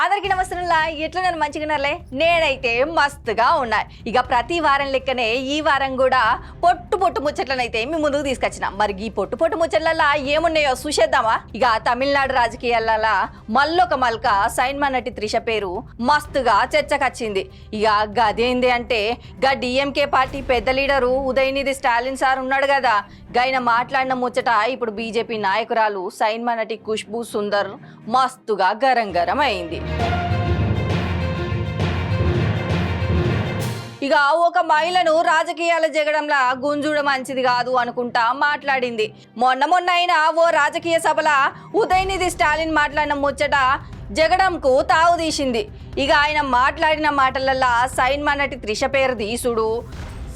అందరికీ నమస్తేలా ఎట్లా నేను మంచిగానే నేనైతే మస్తుగా ఉన్నా. ఇక ప్రతి వారం లెక్కనే ఈ వారం కూడా పొట్టు ముచ్చట్లనైతే మీ ముందుకు తీసుకొచ్చిన. మరి ఈ పొట్టు ముచ్చట్లలో ఏమున్నాయో చూసేద్దామా. ఇక తమిళనాడు రాజకీయాలలో మల్లొక మల్క సైన్మా నటి త్రిష పేరు మస్తుగా చర్చకొచ్చింది. ఇక గదేంది అంటే డిఎంకే పార్టీ పెద్ద లీడరు ఉదయనిధి స్టాలిన్ సార్ ఉన్నాడు కదా, గైన మాట్లాడిన ముచ్చట ఇప్పుడు బీజేపీ నాయకురాలు సైన్మా నటి ఖుష్బూ సుందర్ మస్తుగా గరం అయింది. ఇక ఒక మహిళను రాజకీయాల జగడంలా గుంజుడం మంచిది కాదు అనుకుంటా మాట్లాడింది. మొన్న అయినా ఓ రాజకీయ సభల ఉదయనిధి స్టాలిన్ మాట్లాడిన ముచ్చట జగడంకు తావు తీసింది. ఇక ఆయన మాట్లాడిన మాటలల్లా సైన్మా నటి త్రిష పేరు తీసుడు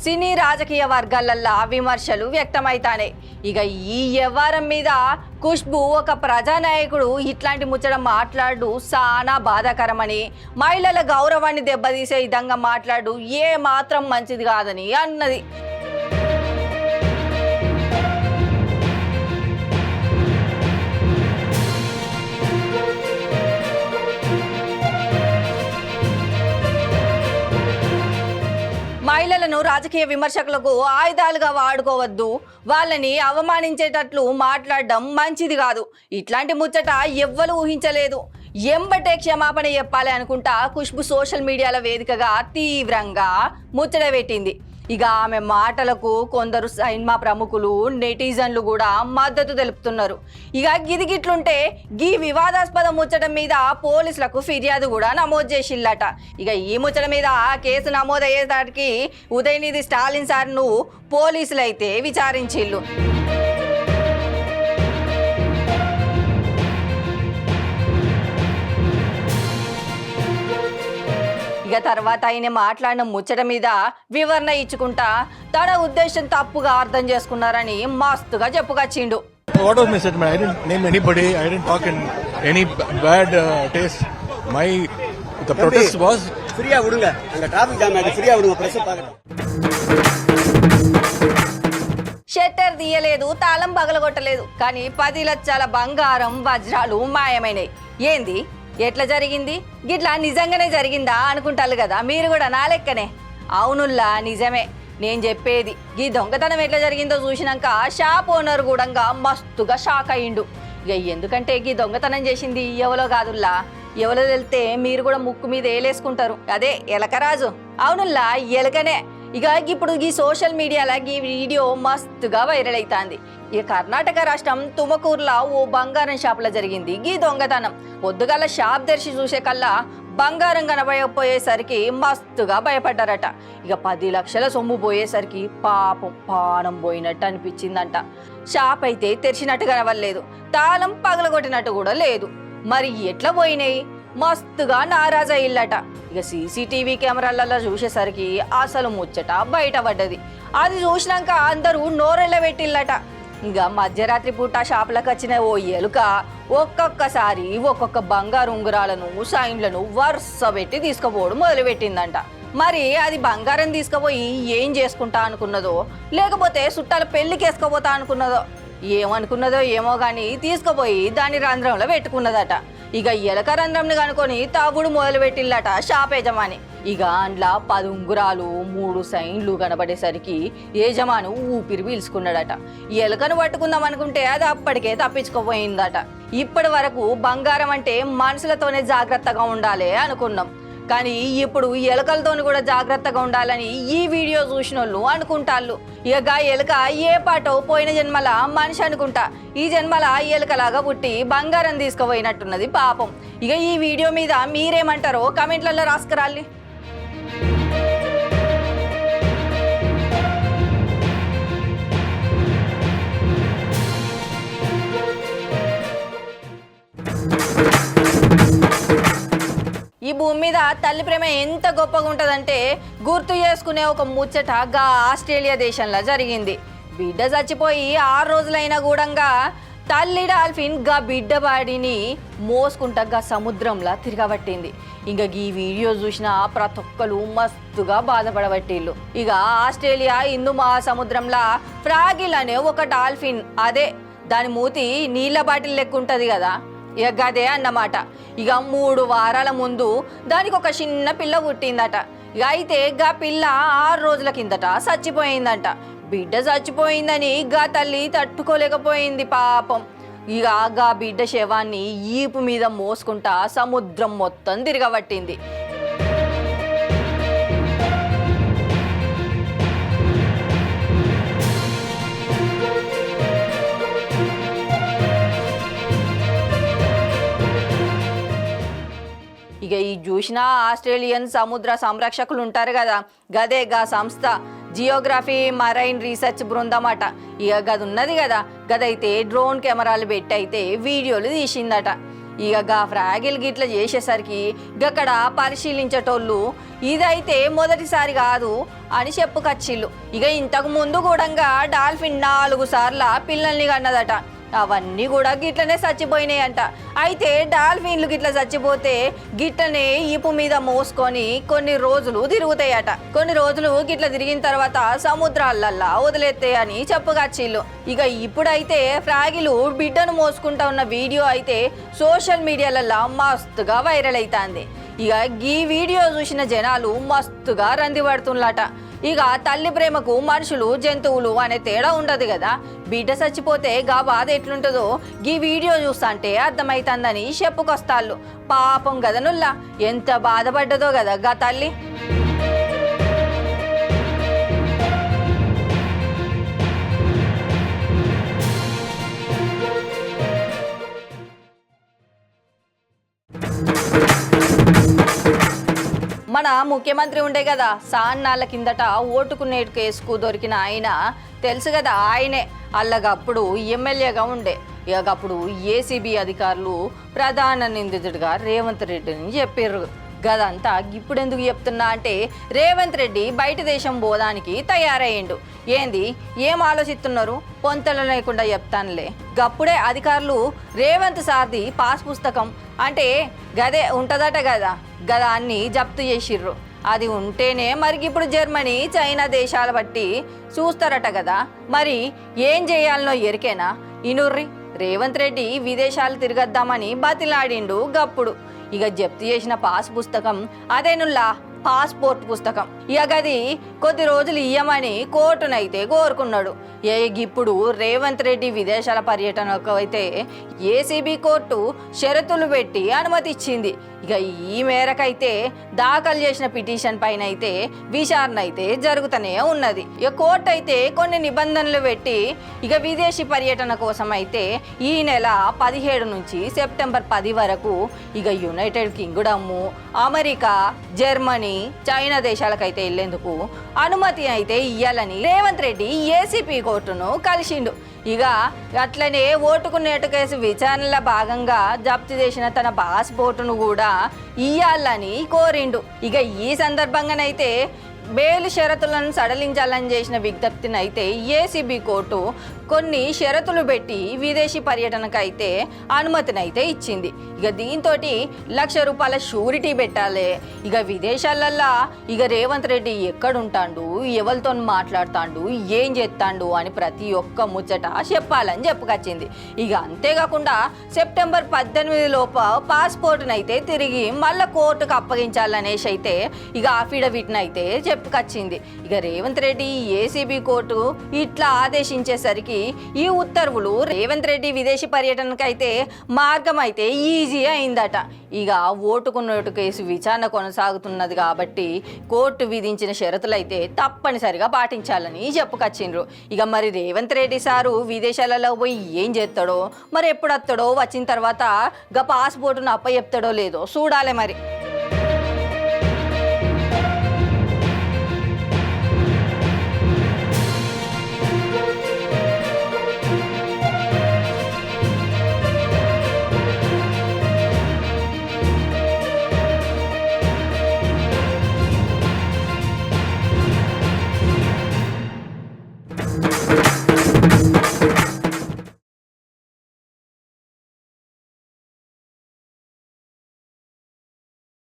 సినీ రాజకీయ వర్గాలల్లా విమర్శలు వ్యక్తమైతానే. ఇక ఈ వ్యవహారం మీద ఖుష్బూ ఒక ప్రజానాయకుడు ఇట్లాంటి ముచ్చట మాట్లాడు చాలా బాధాకరమని, మహిళల గౌరవాన్ని దెబ్బతీసే విధంగా మాట్లాడు ఏ మాత్రం మంచిది కాదని అన్నది. మహిళలను రాజకీయ విమర్శకులకు ఆయుధాలుగా వాడుకోవద్దు, వాళ్ళని అవమానించేటట్లు మాట్లాడడం మంచిది కాదు. ఇట్లాంటి ముచ్చట ఎవ్వరు ఊహించలేదు, ఎంబటే క్షమాపణ చెప్పాలి అనుకుంటా ఖుష్బూ సోషల్ మీడియాల వేదికగా తీవ్రంగా ముచ్చట పెట్టింది. ఇక ఆమె మాటలకు కొందరు సినిమా ప్రముఖులు నెటిజన్లు కూడా మద్దతు తెలుపుతున్నారు. ఇక గిదిగిట్లుంటే గీ వివాదాస్పద ముచ్చట మీద పోలీసులకు ఫిర్యాదు కూడా నమోదు చేసిల్లట. ఇక ఈ ముచ్చట మీద కేసు నమోదయ్యేసరికి ఉదయనిధి స్టాలిన్ సార్ను పోలీసులు అయితే విచారించిల్లు. ఇక తర్వాత ఆయన మాట్లాడిన ముచ్చట మీద వివరణ ఇచ్చుకుంటా తన ఉద్దేశం తప్పుగా అర్థం చేసుకున్నారని మస్తుగా చెప్పుకొచ్చిండు. What was my statement? I didn't name anybody. I didn't talk in any bad taste. The protest was ஃப்ரீயா விடுங்க, அங்க டிராபிக் ஜாம் ஆயிடுச்சு, ஃப்ரீயா விடுங்க, பிரஸ் பார்க்கணும். షట్టర్ తీయలేదు, తాళం పగలగొట్టలేదు, కానీ 10 లక్షల బంగారం వజ్రాలు మాయమైనాయి. ఏంది, ఎట్లా జరిగింది, గిట్లా నిజంగానే జరిగిందా అనుకుంటారు కదా మీరు కూడా నా లెక్కనే. అవునుల్లా నిజమే నేను చెప్పేది. ఈ దొంగతనం ఎట్లా జరిగిందో చూసినాక షాప్ ఓనర్ కూడా మస్తుగా షాక్ అయ్యిండు. ఇక ఎందుకంటే ఈ దొంగతనం చేసింది ఎవలో కాదుల్లా, ఎవలో వెళ్తే మీరు కూడా ముక్కు మీద ఏలేసుకుంటారు, అదే ఎలకరాజు. అవునుల్లా ఎలకనే. ఇక ఇప్పుడు ఈ సోషల్ మీడియాలో ఈ వీడియో మస్తుగా వైరల్ అవుతుంది. ఇక కర్ణాటక రాష్ట్రం తుమకూరులో ఓ బంగారం షాపులో జరిగింది ఈ దొంగతనం. పొద్దుగాల షాప్ తెరిచి చూసే కల్లా బంగారం కనబడకపోయేసరికి మస్తుగా భయపడ్డారట. ఇక 10 లక్షల సొమ్ము పోయేసరికి పాపం పానం పోయినట్టు అనిపించిందంట. షాప్ అయితే తెరిచినట్టు కనవలేదు, తాళం పగలగొట్టినట్టు కూడా లేదు. మరి ఎట్లా పోయినాయి, మస్తుగా నారాజయిల్లట. ఇక సీసీటీవీ కెమెరాలలో చూసేసరికి అసలు ముచ్చట బయటపడ్డది. అది చూసినాక అందరూ నోరెళ్ళ పెట్టిల్లట. ఇక మధ్యరాత్రి పూట షాపులకు వచ్చిన ఓ ఎలుక ఒక్కొక్కసారి ఒక్కొక్క బంగారు ఉంగరాలను సైన్లను వరుస పెట్టి తీసుకుపోవడం మొదలుపెట్టిందంట. మరి అది బంగారం తీసుకుపోయి ఏం చేసుకుంటా అనుకున్నదో, లేకపోతే చుట్టాల పెళ్లికి వేసుకుపోతా అనుకున్నదో, ఏమనుకున్నదో ఏమో గాని తీసుకుపోయి దాని రంధ్రంలో పెట్టుకున్నదట. ఇక ఎలక రంధ్రంని కనుకొని తాగుడు మొదలుపెట్టిల్లట షాప్ యజమాని. ఇక అందులో 10 ఉంగురాలు 3 సైన్లు కనబడేసరికి యజమాను ఊపిరి పీల్చుకున్నాడట. ఎలుకను పట్టుకుందాం అనుకుంటే అది అప్పటికే తప్పించుకోపోయిందట. ఇప్పటి వరకు బంగారం అంటే మనుషులతోనే జాగ్రత్తగా ఉండాలి అనుకున్నాం, కానీ ఇప్పుడు ఎలుకలతోని కూడా జాగ్రత్తగా ఉండాలని ఈ వీడియో చూసిన వాళ్ళు అనుకుంటాళ్ళు. ఇక ఎలుక ఏ పాటో పోయిన జన్మల మనిషి అనుకుంటా ఈ జన్మల ఎలుకలాగా పుట్టి బంగారం తీసుకుపోయినట్టున్నది పాపం. ఇక ఈ వీడియో మీద మీరేమంటారో కమెంట్లలో రాసుకురాలి. ఈ భూమి మీద తల్లి ప్రేమ ఎంత గొప్పగా ఉంటుందంటే గుర్తు చేసుకునే ఒక ముచ్చట గా ఆస్ట్రేలియా దేశంలో జరిగింది. బిడ్డ చచ్చిపోయి 6 రోజులైనా కూడా తల్లి డాల్ఫిన్ గా బిడ్డ బాడిని మోసుకుంటా సముద్రంలో తిరగబట్టింది. ఇంకా ఈ వీడియో చూసిన ప్రతి ఒక్కరు మస్తుగా బాధపడబట్టిళ్ళు. ఇక ఆస్ట్రేలియా హిందూ మహాసముద్రంలో ఫ్రాగిల్ అనే ఒక డాల్ఫిన్, అదే దాని మూతి నీళ్ళ బాటిల్ లెక్క ఉంటుంది కదా, ఇక గదే అన్నమాట. ఇక 3 వారాల ముందు దానికి ఒక చిన్న పిల్ల పుట్టిందట. ఇక అయితే గా పిల్ల 6 రోజుల కిందట చచ్చిపోయిందంట. బిడ్డ చచ్చిపోయిందని గా తల్లి తట్టుకోలేకపోయింది పాపం. ఇక గా బిడ్డ శవాన్ని ఈపు మీద మోసుకుంటా సముద్రం మొత్తం తిరగబట్టింది. ఇక ఈ చూసిన ఆస్ట్రేలియన్ సముద్ర సంరక్షకులు ఉంటారు కదా, గదే గా సంస్థ జియోగ్రఫీ మరైన్ రీసెర్చ్ బృందం అట. ఇక గది ఉన్నది కదా, గదైతే డ్రోన్ కెమెరాలు పెట్టి అయితే వీడియోలు తీసిందట. ఇక గా ఫ్రాగిల్ గిట్ల చేసేసరికి గక్కడ పరిశీలించేటోళ్ళు ఇదైతే మొదటిసారి కాదు అని చెప్పుకొచ్చిళ్ళు. ఇక ఇంతకు ముందు కూడా డాల్ఫిన్ 4 సార్లు పిల్లల్ని కన్నదట. అవన్నీ కూడా గిట్లనే చచ్చిపోయినాయంట. అయితే డాల్ఫిన్లు గిట్ల చచ్చిపోతే గిట్లనే ఈపు మీద మోసుకొని కొన్ని రోజులు తిరుగుతాయట. కొన్ని రోజులు గిట్ల తిరిగిన తర్వాత సముద్రాలల్లా వదిలేస్తాయని చెప్పుకొచ్చిళ్ళు. ఇక ఇప్పుడైతే ఫ్రాగిలు బిడ్డను మోసుకుంటా ఉన్న వీడియో అయితే సోషల్ మీడియాలల్లా మస్తుగా వైరల్ అవుతుంది. ఇక ఈ వీడియో చూసిన జనాలు మస్తుగా రంది పడుతున్నట. ఇక తల్లి ప్రేమకు మనుషులు జంతువులు అనే తేడా ఉండదు కదా. బిడ్డ చచ్చిపోతే గా బాధ ఎట్లుంటుందో ఈ వీడియో చూస్తుంటే అర్థమైతుందని చెప్పుకొస్తాళ్ళు. పాపం గదనుల్లా ఎంత బాధపడ్డదో కదా గా తల్లి. మన ముఖ్యమంత్రి ఉండే కదా సాన్నాళ్ళ కిందట ఓటుకు కేసుకు దొరికిన ఆయన తెలుసు కదా, ఆయనే అల్లగప్పుడు ఎమ్మెల్యేగా ఉండే. ఇక అప్పుడు ఏసీబీ అధికారులు ప్రధాన నిందితుడిగా రేవంత్ రెడ్డిని చెప్పారు. గదంతా ఇప్పుడు ఎందుకు చెప్తున్నా అంటే రేవంత్ రెడ్డి బయట దేశం పోదానికి తయారయ్యిండు. ఏంది ఏం ఆలోచిస్తున్నారు, పొంతలు లేకుండా చెప్తానులే. గప్పుడే అధికారులు రేవంత్ సార్ది పాస్ పుస్తకం అంటే గదే ఉంటుందట కదా, గదాన్ని జప్తు చేసిర్రు. అది ఉంటేనే మరి ఇప్పుడు జర్మనీ చైనా దేశాల బట్టి చూస్తారట కదా. మరి ఏం చేయాలనో ఎరికేనా ఇనుర్రి. రేవంత్ రెడ్డి విదేశాలు తిరగద్దామని బతిలాడిండు గప్పుడు. ఇక జప్తు చేసిన పాస్ పుస్తకం అదేనుల్లా పాస్పోర్ట్ పుస్తకం. ఇక గది కొద్ది రోజులు ఇయ్యమని కోర్టునైతే కోరుకున్నాడు. ఇప్పుడు రేవంత్ రెడ్డి విదేశాల పర్యటనకు అయితే ఏసీబీ కోర్టు షరతులు పెట్టి అనుమతి ఇచ్చింది. ఇక ఈ మేరకైతే దాఖలు చేసిన పిటిషన్ పైన అయితే విచారణ అయితే జరుగుతూనే ఉన్నది. ఇక కోర్టు అయితే కొన్ని నిబంధనలు పెట్టి ఇక విదేశీ పర్యటన కోసం అయితే ఈ నెల 17 నుంచి సెప్టెంబర్ 10 వరకు ఇక United Kingdom, America, Germany, China దేశాలకైతే వెళ్లేందుకు అనుమతి అయితే ఇయ్యాలని రేవంత్ రెడ్డి ఏసీపీ కోర్టును కలిసిండు. ఇక అట్లనే ఓటుకు కేసు విచారణలో భాగంగా జప్తు చేసిన తన పాస్పోర్టును కూడా ఇయ్యాలని కోరిండు. ఇక ఈ సందర్భంగానైతే బెయిల్ షరతులను సడలించాలని చేసిన విజ్ఞప్తిని అయితే ఏసీబీ కోర్టు కొన్ని షరతులు పెట్టి విదేశీ పర్యటనకు అయితే అనుమతినైతే ఇచ్చింది. ఇక దీంతో ₹1,00,000 షూరిటీ పెట్టాలి. ఇక విదేశాలల్లా ఇక రేవంత్ రెడ్డి ఎక్కడుంటాడు, ఎవరితో మాట్లాడుతాడు, ఏం చేస్తాడు అని ప్రతి ఒక్క ముచ్చట చెప్పాలని చెప్పుకొచ్చింది. ఇక అంతేకాకుండా సెప్టెంబర్ 18 లోపు పాస్పోర్ట్నైతే తిరిగి మళ్ళీ కోర్టుకు అప్పగించాలనేసి అయితే ఇక అఫిడవిట్ని అయితే చెప్పుకొచ్చింది. ఇక రేవంత్ రెడ్డి ఏసీబీ కోర్టు ఇట్లా ఆదేశించేసరికి ఈ ఉత్తర్వులు రేవంత్ రెడ్డి విదేశీ పర్యటనకైతే మార్గం అయితే ఈజీ అయిందట. ఇక ఓటుకు కేసు విచారణ కొనసాగుతున్నది కాబట్టి కోర్టు విధించిన షరతులైతే తప్పనిసరిగా పాటించాలని చెప్పుకొచ్చిండ్రు. ఇక మరి రేవంత్ రెడ్డి సారు విదేశాలలో పోయి ఏం చేస్తాడో, మరి ఎప్పుడు వస్తాడో, వచ్చిన తర్వాత గా పాస్పోర్టును అప్పచెప్తాడో లేదో చూడాలి మరి.